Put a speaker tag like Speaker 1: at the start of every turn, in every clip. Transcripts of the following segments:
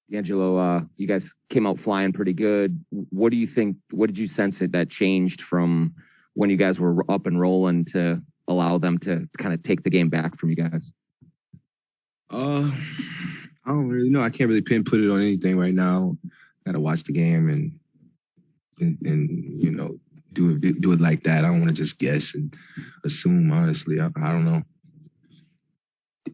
Speaker 1: D'Angelo, you guys came out flying pretty good. What do you think? What did you sense that changed from when you guys were up and rolling to allow them to kind of take the game back from you guys?
Speaker 2: I don't really know. I can't really pinpoint it on anything right now. Got to watch the game and do it like that. I don't want to just guess and assume. Honestly, I don't know.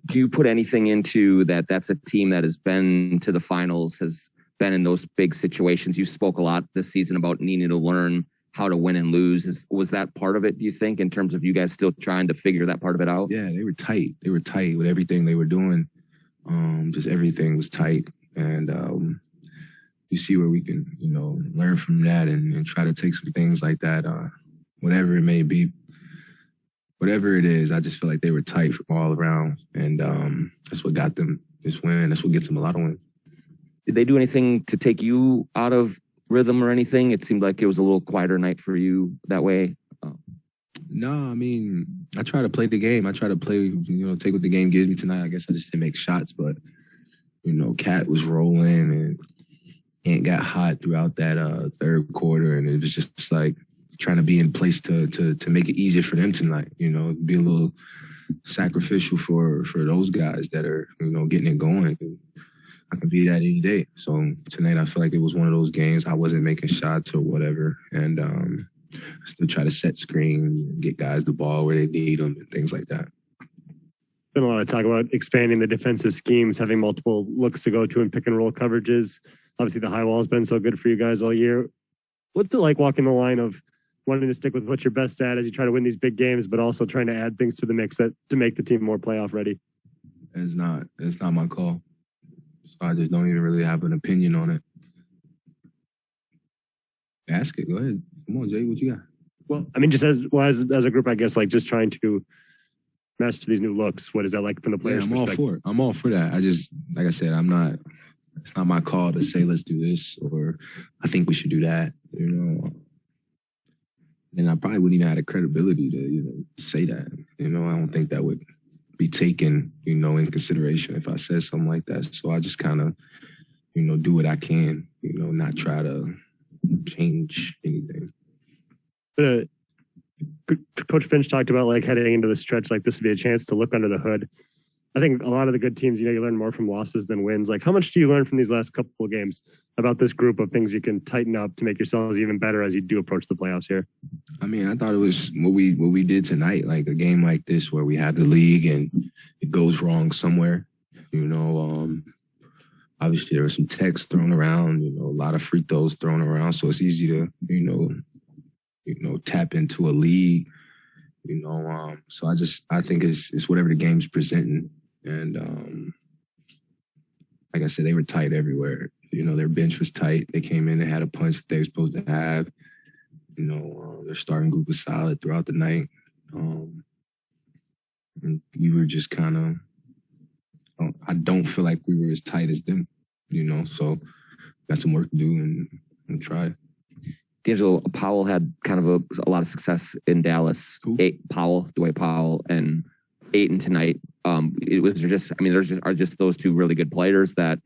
Speaker 1: Do you put anything into that? That's a team that has been to the finals, has been in those big situations. You spoke a lot this season about needing to learn how to win and lose. Was that part of it, do you think, in terms of you guys still trying to figure that part of it out?
Speaker 2: Yeah, they were tight. They were tight with everything they were doing. Just everything was tight. And you see where we can, learn from that and try to take some things like that, whatever it may be. Whatever it is, I just feel like they were tight from all around. And that's what got them this win. That's what gets them a lot of wins.
Speaker 1: Did they do anything to take you out of rhythm or anything? It seemed like it was a little quieter night for you that way.
Speaker 2: No, I mean, I try to play the game. I try to play, take what the game gives me tonight. I guess I just didn't make shots, but, Cat was rolling and got hot throughout that third quarter. And it was just like trying to be in place to make it easier for them tonight, be a little sacrificial for those guys that are, getting it going. And I can be that any day. So tonight I feel like it was one of those games. I wasn't making shots or whatever. And I still try to set screens and get guys the ball where they need them and things like that.
Speaker 3: Been a lot of talk about expanding the defensive schemes, having multiple looks to go to and pick and roll coverages. Obviously, the high wall has been so good for you guys all year. What's it like walking the line of wanting to stick with what you're best at as you try to win these big games, but also trying to add things to the mix to make the team more playoff ready?
Speaker 2: It's not my call. So I just don't even really have an opinion on it. Ask it. Go ahead. Come on, Jay. What you got?
Speaker 3: Well, I mean, just as a group, I guess, like just trying to master these new looks. What is that like from the players' perspective?
Speaker 2: All for it. I'm all for that. I just, like I said, it's not my call to say, let's do this, or I think we should do that, And I probably wouldn't even have the credibility to, say that. I don't think that would be taken, in consideration if I said something like that. So I just kind of, do what I can, not try to change anything.
Speaker 3: Coach Finch talked about like heading into the stretch, like this would be a chance to look under the hood. I think a lot of the good teams, you learn more from losses than wins. Like, how much do you learn from these last couple of games about this group of things you can tighten up to make yourselves even better as you do approach the playoffs here?
Speaker 2: I mean, I thought it was what we did tonight, like a game like this where we have the league and it goes wrong somewhere. Obviously there were some texts thrown around, a lot of free throws thrown around, so it's easy to, tap into a league. So I think it's whatever the game's presenting. And like I said, they were tight everywhere. Their bench was tight. They came in and had a punch that they were supposed to have. Their starting group was solid throughout the night. And we were just kind of, I don't feel like we were as tight as them, so got some work to do and try.
Speaker 1: D'Angelo, Powell had kind of a lot of success in Dallas. Dwight Powell, and Ayton tonight. It was are just those two really good players that,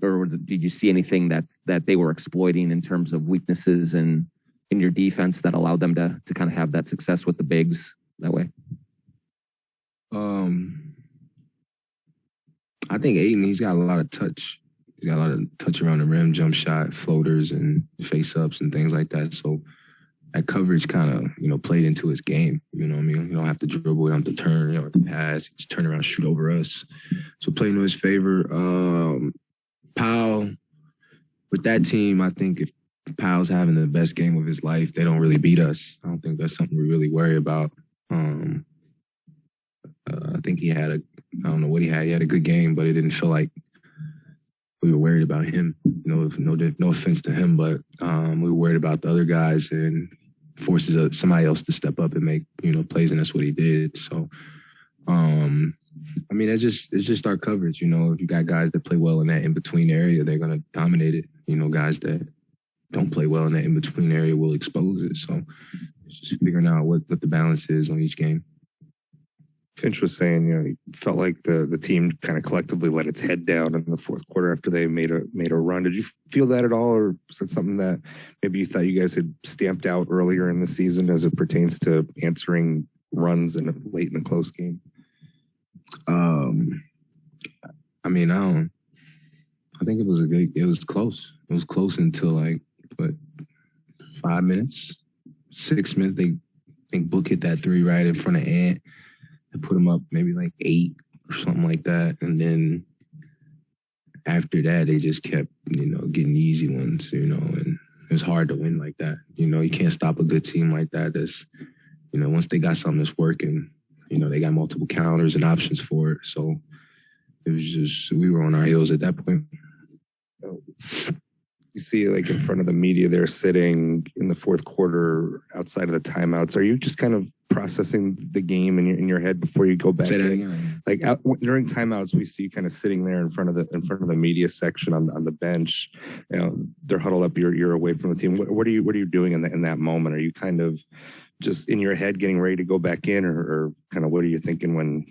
Speaker 1: or did you see anything that they were exploiting in terms of weaknesses in your defense that allowed them to kind of have that success with the bigs that way?
Speaker 2: I think Ayton, he's got a lot of touch. He's got a lot of touch around the rim, jump shot, floaters, and face-ups and things like that. So that coverage kind of, played into his game. You know what I mean? You don't have to dribble, you don't have to turn, you don't have to pass. Just turn around, shoot over us. So playing to his favor. Powell, with that team, I think if Powell's having the best game of his life, they don't really beat us. I don't think that's something we really worry about. I think he had I don't know what he had. He had a good game, but it didn't feel like we were worried about him. No offense to him, but we were worried about the other guys and forces somebody else to step up and make plays, and that's what he did. So, I mean, it's just our coverage. If you got guys that play well in that in between area, they're gonna dominate it. Guys that don't play well in that in between area will expose it. So, it's just figuring out what the balance is on each game.
Speaker 4: Finch was saying, he felt like the team kind of collectively let its head down in the fourth quarter after they made a run. Did you feel that at all, or was that something that maybe you thought you guys had stamped out earlier in the season as it pertains to answering runs late in a close game?
Speaker 2: I think it was close. It was close until 5 minutes, 6 minutes. I think Book hit that three right in front of Ant. To put them up maybe 8 or something like that. And then after that, they just kept, getting easy ones, and it was hard to win like that. You can't stop a good team like that. That's, once they got something that's working, they got multiple counters and options for it. So it was just, we were on our heels at that point.
Speaker 4: You see, in front of the media, they're sitting in the fourth quarter outside of the timeouts. Are you just kind of processing the game in your head before you go back?
Speaker 2: Say that again.
Speaker 4: During timeouts, we see you kind of sitting there in front of the media section on the bench. They're huddled up. You're away from the team. What are you doing in that moment? Are you kind of just in your head getting ready to go back in, or kind of what are you thinking when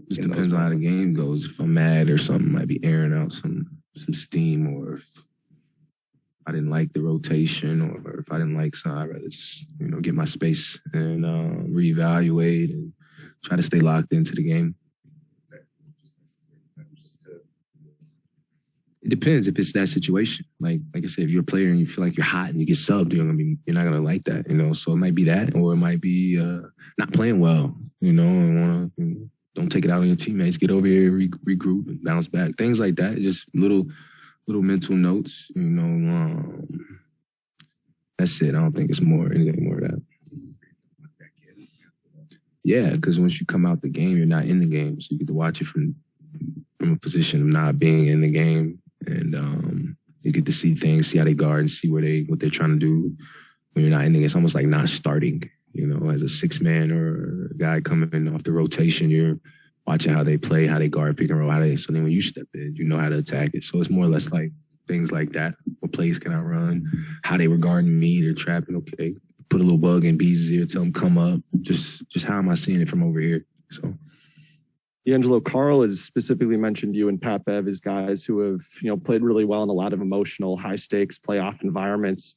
Speaker 2: Just depends on how the game goes. If I'm mad or something, might be airing out some steam, or if I didn't like the rotation, or if I didn't like something, I'd rather just, get my space and reevaluate and try to stay locked into the game. It depends if it's that situation. Like I said, if you're a player and you feel like you're hot and you get subbed, you're not gonna like that, So it might be that, or it might be not playing well, and don't take it out on your teammates. Get over here, regroup, and bounce back. Things like that. Just little mental notes, that's it. I don't think it's anything more of that. Yeah, because once you come out the game, you're not in the game, so you get to watch it from a position of not being in the game, and you get to see things, see how they guard, and see what they're trying to do when you're not in the game. It's almost like not starting, as a 6-man or a guy coming off the rotation. You're watching how they play, how they guard, pick and roll, so then when you step in, you know how to attack it. So it's more or less like things like that. What plays can I run? How they were guarding me, they're trapping, okay. Put a little bug in Bees' ear, tell them come up. Just how am I seeing it from over here? So,
Speaker 5: D'Angelo, Carl has specifically mentioned you and Pat Bev as guys who have, played really well in a lot of emotional, high stakes playoff environments.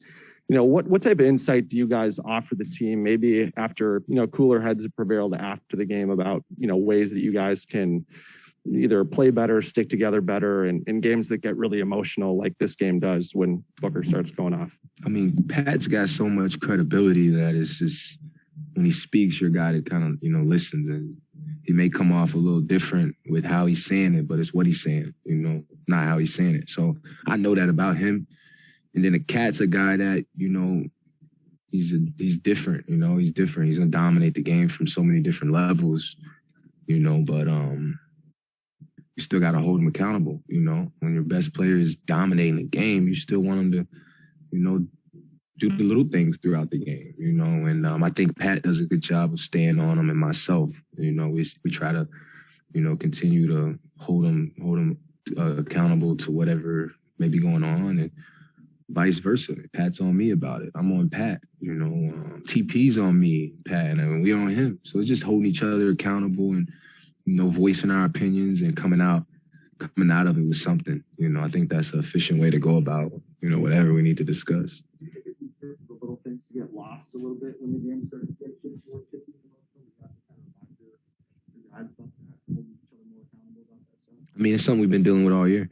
Speaker 5: What type of insight do you guys offer the team, maybe after, cooler heads have prevailed after the game about, ways that you guys can either play better, stick together better in games that get really emotional like this game does when Booker starts going off?
Speaker 2: Pat's got so much credibility that it's just, when he speaks, you're a guy that kind of, listens, and he may come off a little different with how he's saying it, but it's what he's saying, not how he's saying it. So I know that about him. And then the Cat's a guy that, he's different, he's different. He's going to dominate the game from so many different levels, but you still got to hold him accountable, When your best player is dominating the game, you still want him to, do the little things throughout the game, and I think Pat does a good job of staying on him, and myself, we try to, continue to hold him accountable to whatever may be going on, and vice versa. Pat's on me about it. I'm on Pat, TP's on me, Pat, and we on him. So it's just holding each other accountable and, voicing our opinions and coming out of it with something. I think that's an efficient way to go about, whatever we need to discuss.
Speaker 5: The little things get lost a little bit when the game starts to get
Speaker 2: it's something we've been dealing with all year.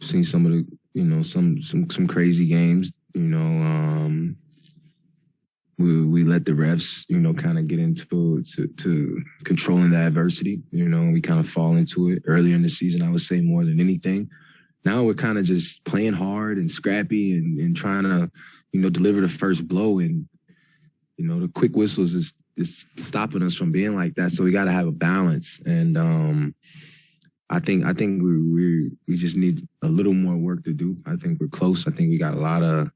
Speaker 2: Seen some of the, some crazy games. We let the refs, kind of get into to controlling the adversity. We kind of fall into it earlier in the season. I would say more than anything. Now we're kind of just playing hard and scrappy and trying to, deliver the first blow. And, the quick whistles is stopping us from being like that. So we got to have a balance. And I think we just need a little more work to do. I think we're close. I think we got a lot of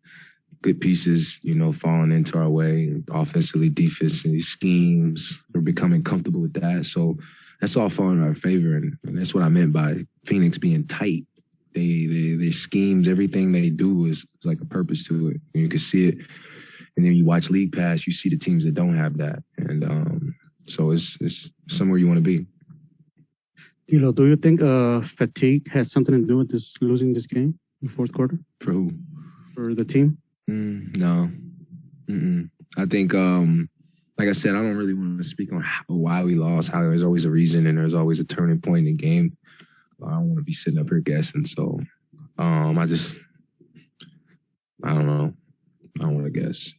Speaker 2: good pieces, falling into our way, offensively, defensively, schemes. We're becoming comfortable with that. So that's all falling in our favor. And that's what I meant by Phoenix being tight. Their schemes, everything they do is like a purpose to it. And you can see it. And then you watch League Pass, you see the teams that don't have that. And So it's somewhere you want to be.
Speaker 6: Do you think fatigue has something to do with this losing this game in the fourth quarter
Speaker 2: For who?
Speaker 6: for the team?
Speaker 2: No. I think, like I said, I don't really want to speak on why we lost, how there's always a reason and there's always a turning point in the game. I don't want to be sitting up here guessing. So I don't know. I don't want to guess.